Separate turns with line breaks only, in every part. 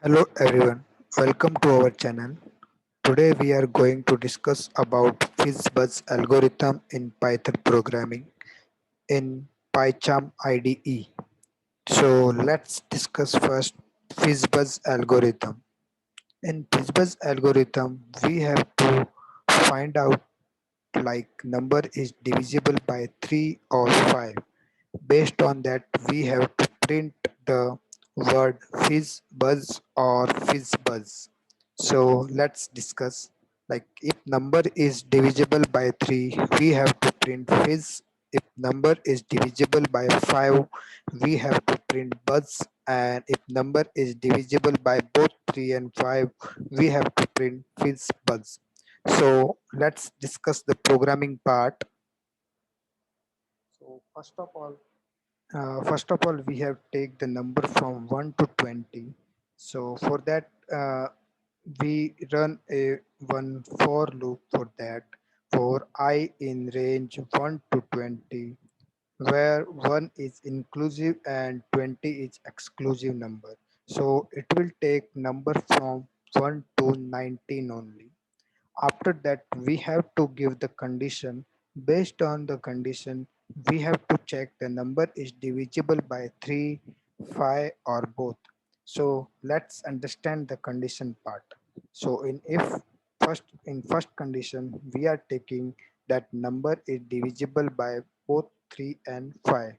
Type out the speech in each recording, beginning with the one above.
Hello everyone, welcome to our channel. Today we are going to discuss about Fizzbuzz algorithm in Python programming in PyCharm IDE. So let's discuss first Fizzbuzz algorithm. In Fizzbuzz algorithm, we have to find out like number is divisible by 3 or 5. Based on that, we have to print the word fizz buzz or fizz buzz. So let's discuss. Like if number is divisible by 3, we have to print fizz. If number is divisible by 5, we have to print buzz. And if number is divisible by both 3 and 5, we have to print fizz buzz. So let's discuss the programming part. So first of all, we have take the number from 1 to 20. So for that, we run a one for loop for that for I in range 1 to 20, where 1 is inclusive and 20 is exclusive number. So it will take number from 1 to 19 only. After that, we have to give the condition. Based on the condition, we have to check the number is divisible by 3, 5 or both. So let's understand the condition part. So in first condition, we are taking that number is divisible by both 3 and 5.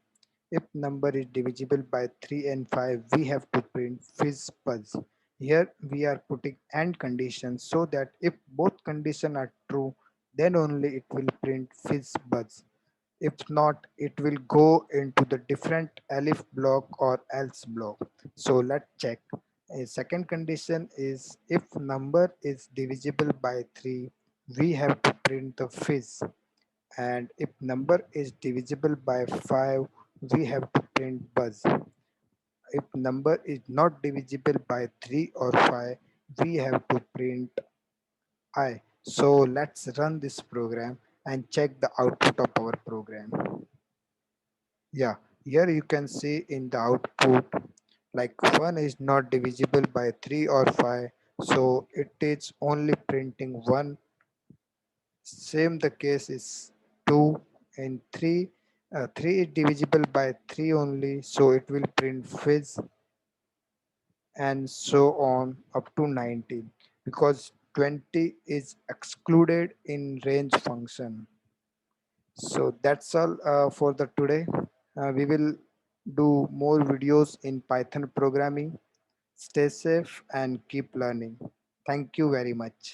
If number is divisible by 3 and 5, we have to print Fizzbuzz. Here we are putting AND conditions so that if both conditions are true, then only it will print Fizzbuzz. If not, it will go into the different elif block or else block. So let's check. A second condition is if number is divisible by 3, we have to print the fizz. And if number is divisible by 5, we have to print buzz. If number is not divisible by 3 or 5, we have to print I. So let's run this program and check the output of our program. Yeah, here you can see in the output like 1 is not divisible by 3 or 5, so it is only printing 1. Same the case is 2 and 3. 3 is divisible by 3 only, so it will print fizz, and so on up to 19 because 20 is excluded in range function. So that's all for the today. We will do more videos in Python programming. Stay safe and keep learning. Thank you very much.